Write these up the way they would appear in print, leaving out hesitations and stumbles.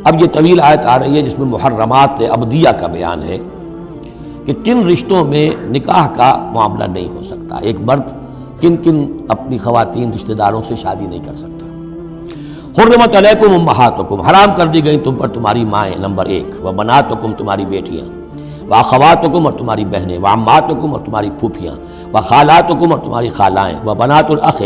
اب یہ طویل آیت آ رہی ہے جس میں محرمات ابدیہ کا بیان ہے کہ کن رشتوں میں نکاح کا معاملہ نہیں ہو سکتا، ایک مرد کن کن اپنی خواتین رشتہ داروں سے شادی نہیں کر سکتا۔ حرمت علیکم امہاتکم، حرام کر دی گئی تم پر تمہاری مائیں، نمبر 1، وبناتکم تمہاری بیٹیاں، واخواتکم اور تمہاری بہنیں، وعماتکم اور تمہاری پھوپھیاں، وخالاتکم اور تمہاری خالائیں، وبنات الاخ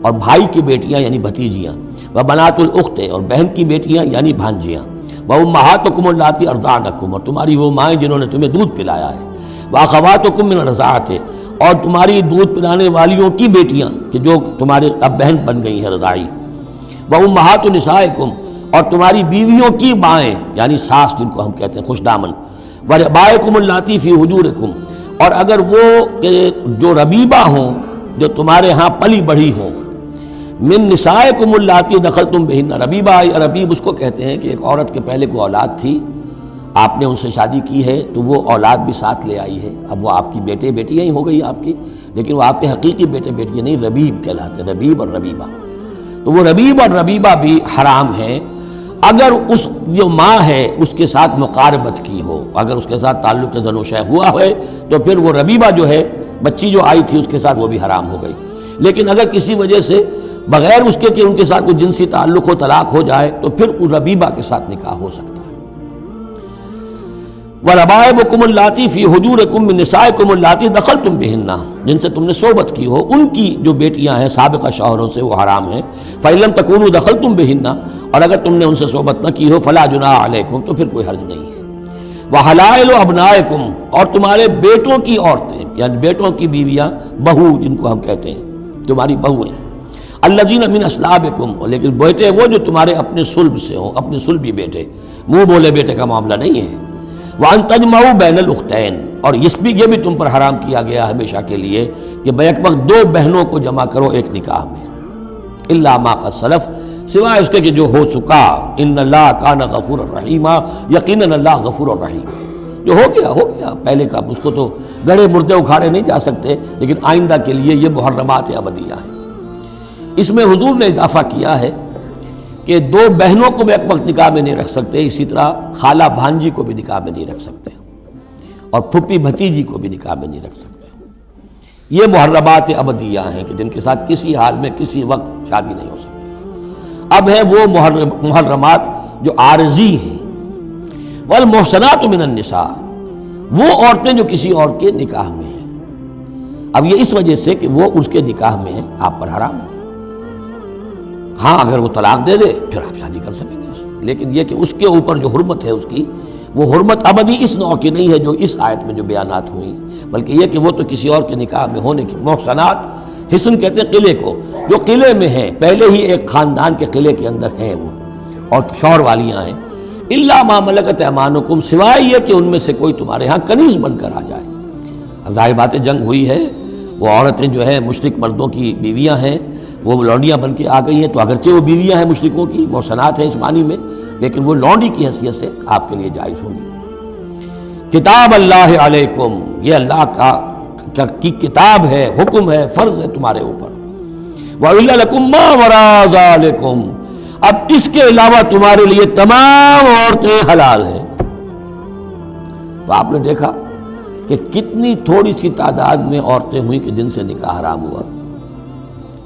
اور بھائی کی بیٹیاں یعنی بھتیجیاں، وبنات الاخت اور بہن کی بیٹیاں یعنی بھانجیاں، وامہاتکم اللاتی ارضعنکم اور تمہاری وہ مائیں جنہوں نے تمہیں دودھ پلایا ہے، واخواتکم من الرضاعۃ اور تمہاری دودھ پلانے والیوں کی بیٹیاں کہ جو تمہارے اب بہن بن گئی ہیں رضاعی، وامہات نسائکم اور تمہاری بیویوں کی مائیں یعنی ساس جن کو ہم کہتے ہیں خوش دامن، وربائکم اللاتی فی حجورکم اور اگر وہ کہ جو ربیبہ ہوں جو تمہارے ہاں پلی بڑھی ہوں، من نسائکم اللاتی دخلتم بہن، ربیبہ یا ربیب اس کو کہتے ہیں کہ ایک عورت کے پہلے کوئی اولاد تھی، آپ نے ان سے شادی کی ہے تو وہ اولاد بھی ساتھ لے آئی ہے، اب وہ آپ کی بیٹے بیٹیاں ہی ہو گئی آپ کی، لیکن وہ آپ کے حقیقی بیٹے بیٹیاں نہیں، ربیب کہلاتے ہیں، ربیب اور ربیبہ، تو وہ ربیب اور ربیبہ بھی حرام ہیں اگر اس جو ماں ہے اس کے ساتھ مقاربت کی ہو، اگر اس کے ساتھ تعلق زن و شہ ہوا ہے تو پھر وہ ربیبہ جو ہے بچی جو آئی تھی اس کے ساتھ وہ بھی حرام ہو گئی، لیکن اگر کسی وجہ سے بغیر اس کے کہ ان کے ساتھ کوئی جنسی تعلق ہو طلاق ہو جائے تو پھر اس ربیبہ کے ساتھ نکاح ہو سکتا ہے۔ وَرَبَائِبُكُمُ اللَّاتِي فِي حُجُورِكُم مِّن نِّسَائِكُمُ اللَّاتِي دَخَلْتُم بِهِنَّ جن سے تم نے صحبت کی ہو، ان کی جو بیٹیاں ہیں سابقہ شوہروں سے وہ حرام ہیں، فَإِن لَّمْ تَكُونُوا دَخَلْتُم بِهِنَّ اور اگر تم نے ان سے صحبت نہ کی ہو فَلَا جُنَاحَ عَلَيْكُمْ تو پھر کوئی حرج نہیں ہے۔ وَحَلَائِلُ أَبْنَائِكُمْ اور تمہارے بیٹوں کی عورتیں یعنی بیٹوں کی بیویاں، بہو جن کو ہم کہتے ہیں تمہاری بہویں، الَّذِينَ مِنْ أَصْلَابِكُمْ لیکن بیٹے وہ جو تمہارے اپنے صلب سے ہوں، اپنے صلبی بیٹے، منہ بولے بیٹے کا معاملہ نہیں ہے۔ وَأَن تَجْمَعُوا بَيْنَ الْأُخْتَيْنِ اور یہ بھی تم پر حرام کیا گیا ہمیشہ کے لیے کہ بیک وقت دو بہنوں کو جمع کرو ایک نکاح میں، إِلَّا مَا قَدْ سَلَفَ سوائے اس کے کہ جو ہو چکا، إِنَّ اللَّهَ كَانَ غَفُورًا رَحِيمًا یقیناً اللہ غفور الرحیم، جو ہو گیا پہلے کا، اس کو تو گڑے مردے اکھاڑے نہیں جا سکتے، لیکن آئندہ کے لیے یہ محرمات ابدیہ ہیں۔ اس میں حضور نے اضافہ کیا ہے کہ دو بہنوں کو بھی ایک وقت نکاح میں نہیں رکھ سکتے، اسی طرح خالہ بھانجی کو بھی نکاح میں نہیں رکھ سکتے اور پھپھی بھتیجی کو بھی نکاح میں نہیں رکھ سکتے۔ یہ محرمات ابدیہ ہیں کہ جن کے ساتھ کسی حال میں کسی وقت شادی نہیں ہو سکتی۔ اب ہے وہ محرمات جو عارضی ہیں، والمحصنات من النساء وہ عورتیں جو کسی اور کے نکاح میں ہیں، اب یہ اس وجہ سے کہ وہ اس کے نکاح میں ہیں آپ پر حرام ہے، ہاں اگر وہ طلاق دے دے پھر آپ شادی کر سکیں گے، لیکن یہ کہ اس کے اوپر جو حرمت ہے اس کی وہ حرمت ابدی اس نوع کی نہیں ہے جو اس آیت میں جو بیانات ہوئی، بلکہ یہ کہ وہ تو کسی اور کے نکاح میں ہونے کی۔ محصنات حصن کہتے ہیں قلعے کو، جو قلعے میں ہیں، پہلے ہی ایک خاندان کے قلعے کے اندر ہیں وہ اور شوہر والیاں ہیں، الا ما ملکت ایمانکم سوائے یہ کہ ان میں سے کوئی تمہارے ہاں کنیز بن کر آ جائے۔ اب ظاہر بات ہے جنگ ہوئی ہے، وہ عورتیں جو ہے مشرک مردوں کی بیویاں ہیں، وہ لونڈیاں بن کے آ گئی ہیں، تو اگرچہ وہ بیویاں ہیں مشرکوں کی، محصنات ہیں اس معنی میں، لیکن وہ لونڈی کی حیثیت سے آپ کے لیے جائز ہوں گی۔ کتاب اللہ علیکم یہ اللہ کی کتاب ہے، حکم ہے، فرض ہے تمہارے اوپر۔ وَأُحِلَّ لَكُم مَّا وَرَاءَ ذَلِكُمْ اب اس کے علاوہ تمہارے لیے تمام عورتیں حلال ہیں۔ تو آپ نے دیکھا کہ کتنی تھوڑی سی تعداد میں عورتیں ہوئیں کہ جن سے نکاح حرام ہوا،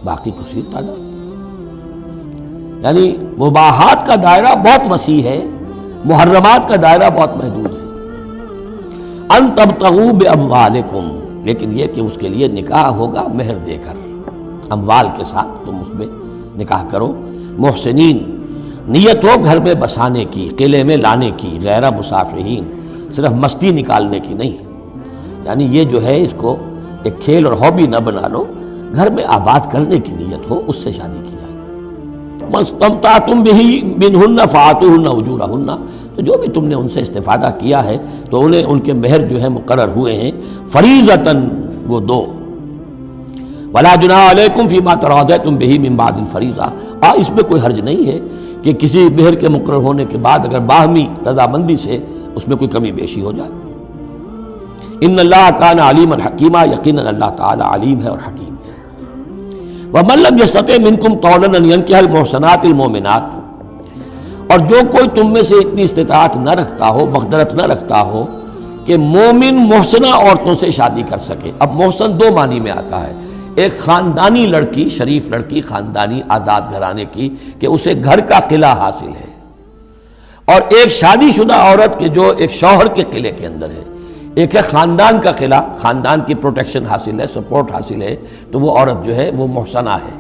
باقی کثیر تعداد، یعنی مباحات کا دائرہ بہت وسیع ہے، محرمات کا دائرہ بہت محدود ہے۔ ان تبتغوا باموالکم لیکن یہ کہ اس کے لیے نکاح ہوگا مہر دے کر، اموال کے ساتھ تم اس میں نکاح کرو، محسنین نیت ہو گھر میں بسانے کی، قلعے میں لانے کی، غیر مسافہین صرف مستی نکالنے کی نہیں، یعنی یہ جو ہے اس کو ایک کھیل اور ہابی نہ بنا لو، گھر میں آباد کرنے کی نیت ہو، اس سے شادی کی جائے۔ مَسْتَمْتَعْتُمْ بِهِ مِنْهُنَّ فَآتُوهُنَّ أُجُورَهُنَّ تو جو بھی تم نے ان سے استفادہ کیا ہے تو انہیں ان کے مہر جو ہے مقرر ہوئے ہیں، فریضۃً وہ دو۔ وَلَا جُنَاحَ عَلَيْكُمْ فِي مَا تَرَاضَيْتُمْ بِهِ مِنْ بَعْدِ الْفَرِيضَةِ اس میں کوئی حرج نہیں ہے کہ کسی مہر کے مقرر ہونے کے بعد اگر باہمی رضامندی سے اس میں کوئی کمی بیشی ہو جائے۔ ان اللہ کان علیما حکیما یقیناً اللہ تعالی علیم ہے اور حکیم ہے۔ وَمَن لَّمْ يَسْتَطِعْ مِنْكُمْ طَوْلًا أَن يَنكِحَ الْمُحْصَنَاتِ الْمُؤْمِنَاتِ اور جو کوئی تم میں سے اتنی استطاعت نہ رکھتا ہو، مقدرت نہ رکھتا ہو کہ مومن محسنہ عورتوں سے شادی کر سکے۔ اب محسن دو معنی میں آتا ہے، ایک خاندانی لڑکی، شریف لڑکی، خاندانی آزاد گھرانے کی کہ اسے گھر کا قلعہ حاصل ہے، اور ایک شادی شدہ عورت کے جو ایک شوہر کے قلعے کے اندر ہے۔ ایک ہے خاندان کا قلعہ، خاندان کی پروٹیکشن حاصل ہے، سپورٹ حاصل ہے، تو وہ عورت جو ہے وہ محسنہ ہے۔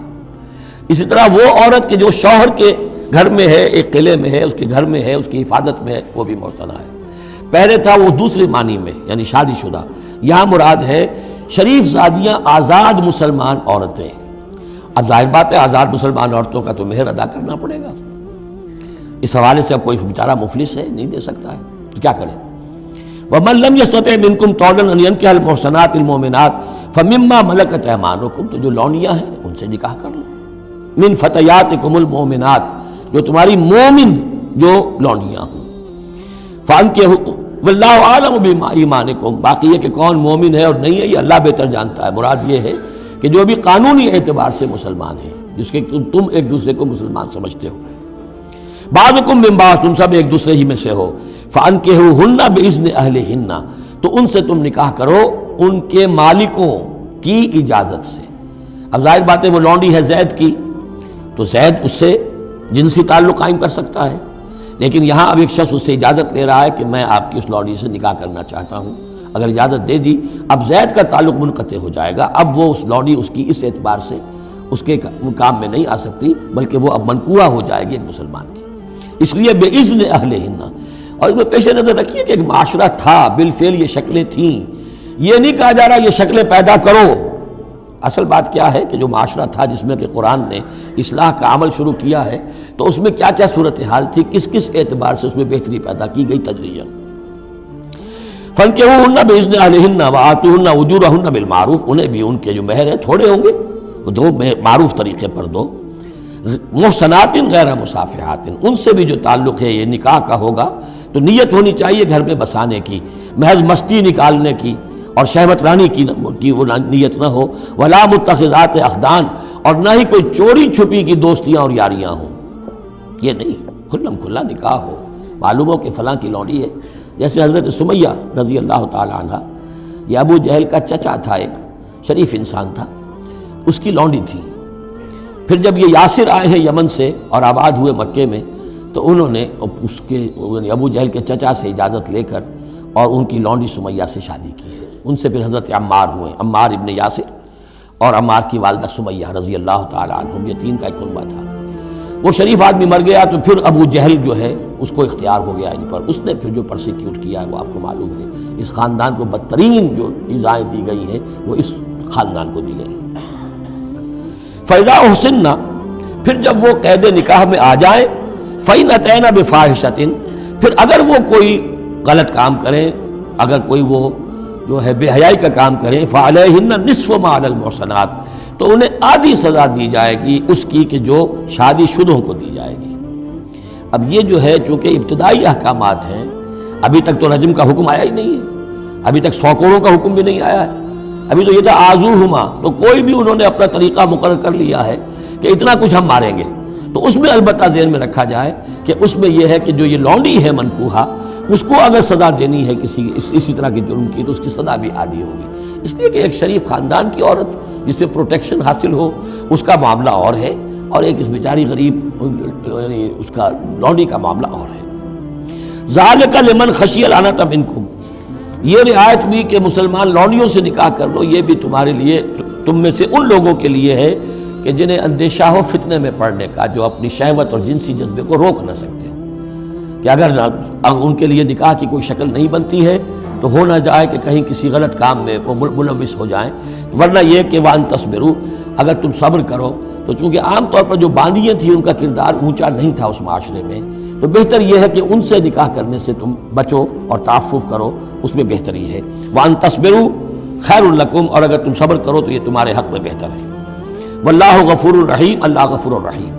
اسی طرح وہ عورت کے جو شوہر کے گھر میں ہے، ایک قلعے میں ہے، اس کے گھر میں ہے، اس کی حفاظت میں ہے، وہ بھی محسنہ ہے۔ پہلے تھا وہ دوسری معنی میں یعنی شادی شدہ، یہاں مراد ہے شریف زادیاں، آزاد مسلمان عورتیں۔ اب ظاہر بات ہے آزاد مسلمان عورتوں کا تو مہر ادا کرنا پڑے گا، اس حوالے سے اب کوئی بیچارہ مفلس ہے، نہیں دے سکتا ہے تو کیا کرے؟ وَمَن لَّمْ يَسْتَطِعْ مِنكُمْ طَوْلًا أَن يَنكِحَ الْمُحْصَنَاتِ الْمُؤْمِنَاتِ فَمِمَّا مَلَكَتْ أَيْمَانُكُمْ، تو جو لونیاں ہیں ان سے نکاح کر لو، من فتياتكم المؤمنات، جو تمہاری مومن جو لونیاں ہوں، فَأَنكِحُوا وَاللَّهُ أَعْلَمُ بِإِيمَانِكُمْ، باقی یہ کہ کون مومن ہے اور نہیں ہے یہ اللہ بہتر جانتا ہے۔ مراد یہ ہے کہ جو بھی قانونی اعتبار سے مسلمان ہیں، جس کے تم ایک دوسرے کو مسلمان سمجھتے ہو، بعضکم من بعض، تم سب ایک دوسرے ہی میں سے ہو، فَأَنكِحُوهُنَّ بِإِذْنِ أَهْلِهِنَّ، تو ان سے تم نکاح کرو ان کے مالکوں کی اجازت سے۔ اب ظاہر بات ہے وہ لونڈی ہے زید کی، تو زید اس سے جنسی تعلق قائم کر سکتا ہے، لیکن یہاں اب ایک شخص اس سے اجازت لے رہا ہے کہ میں آپ کی اس لونڈی سے نکاح کرنا چاہتا ہوں۔ اگر اجازت دے دی اب زید کا تعلق منقطع ہو جائے گا، اب وہ اس لونڈی اس کی اس اعتبار سے اس کے کام میں نہیں آ سکتی، بلکہ وہ اب منقوہ ہو جائے گی ایک مسلمان کی، اس لیے بِإِذْنِ أَهْلِهِنَّ۔ اور اس میں پیش نظر رکھیے کہ ایک معاشرہ تھا، بالفعل یہ شکلیں تھیں، یہ نہیں کہا جا رہا یہ شکلیں پیدا کرو۔ اصل بات کیا ہے کہ جو معاشرہ تھا جس میں کہ قرآن نے اصلاح کا عمل شروع کیا ہے، تو اس میں کیا کیا صورتحال تھی، کس کس اعتبار سے اس میں بہتری پیدا کی گئی تدریجاً۔ فَانكِحُوهُنَّ بِإِذْنِ أَهْلِهِنَّ وَآتُوهُنَّ أُجُورَهُنَّ بِالْمَعْرُوفِ، انہیں بھی ان کے جو مہر ہیں تھوڑے ہوں گے وہ دو، معروف طریقے پر دو۔ محسنات غیر مسافحات، ان سے بھی جو تعلق ہے یہ نکاح کا ہوگا تو نیت ہونی چاہیے گھر میں بسانے کی، محض مستی نکالنے کی اور شہوت رانی کی وہ نیت نہ ہو۔ ولا متخذات اخدان، اور نہ ہی کوئی چوری چھپی کی دوستیاں اور یاریاں ہوں، یہ نہیں، کھلم کھلا نکاح ہو، معلوم ہو کہ فلاں کی لونڈی ہے۔ جیسے حضرت سمیہ رضی اللہ تعالی عنہ، یہ ابو جہل کا چچا تھا، ایک شریف انسان تھا، اس کی لونڈی تھی۔ پھر جب یہ یاسر آئے ہیں یمن سے اور آباد ہوئے مکے میں، تو انہوں نے اس کے ابو جہل کے چچا سے اجازت لے کر اور ان کی لونڈی سمیہ سے شادی کی ہے۔ ان سے پھر حضرت عمار ہوئے، عمار ابن یاسر اور عمار کی والدہ سمیہ رضی اللہ تعالی عنہم، یہ تین کا ایک کنبہ تھا۔ وہ شریف آدمی مر گیا تو پھر ابو جہل جو ہے اس کو اختیار ہو گیا ان پر، اس نے پھر جو پرسیکیوٹ کیا ہے وہ آپ کو معلوم ہے، اس خاندان کو بدترین جو ایذائیں دی گئی ہیں وہ اس خاندان کو دی گئی۔ فَإِذَا أُحْصِنَّ، پھر جب وہ قید نکاح میں آ جائیں، فَإِنْ أَتَيْنَ بِفَاحِشَةٍ، پھر اگر وہ کوئی غلط کام کریں، اگر کوئی وہ جو ہے بے حیائی کا کام کریں، فَعَلَيْهِنَّ نِصْفُ مَا عَلَى الْمُحْصَنَاتِ، تو انہیں آدھی سزا دی جائے گی اس کی کہ جو شادی شدوں کو دی جائے گی۔ اب یہ جو ہے چونکہ ابتدائی احکامات ہیں، ابھی تک تو رجم کا حکم آیا ہی نہیں ہے، ابھی تک 100 کوڑوں کا حکم بھی نہیں آیا ہے، ابھی تو یہ تھا آزوہما، تو کوئی بھی انہوں نے اپنا طریقہ مقرر کر لیا ہے کہ اتنا کچھ ہم ماریں گے۔ تو اس میں البتہ ذہن میں رکھا جائے کہ اس میں یہ ہے کہ جو یہ لونڈی ہے منکوحہ، اس کو اگر سزا دینی ہے اسی طرح کے جرم کی تو اس کی سزا بھی عادی ہوگی، اس لیے کہ ایک شریف خاندان کی عورت جس سے پروٹیکشن حاصل ہو اس کا معاملہ اور ہے، اور ایک اس بیچاری غریب یعنی اس کا لونڈی کا معاملہ اور ہے۔ ذَلِكَ لِمَنْ خَشِيَ الْعَنَتَ مِنْكُمْ، یہ رعایت بھی کہ مسلمان لونڈیوں سے نکاح کر لو، یہ بھی تمہارے لیے، تم میں سے ان لوگوں کے لیے ہے کہ جنہیں اندیشہ ہو فتنے میں پڑنے کا، جو اپنی شہوت اور جنسی جذبے کو روک نہ سکتے ہو، کہ اگر ان کے لیے نکاح کی کوئی شکل نہیں بنتی ہے تو ہو نہ جائے کہ کہیں کسی غلط کام میں وہ ملوث ہو جائیں، ورنہ یہ کہ وان تصبروا، اگر تم صبر کرو، تو چونکہ عام طور پر جو باندیاں تھیں ان کا کردار اونچا نہیں تھا اس معاشرے میں، تو بہتر یہ ہے کہ ان سے نکاح کرنے سے تم بچو اور تعفف کرو، اس میں بہتری ہے۔ وان تصبروا خیر لکم، اور اگر تم صبر کرو تو یہ تمہارے حق میں بہتر ہے۔ واللہ غفور الرحیم، اللہ غفور الرحیم۔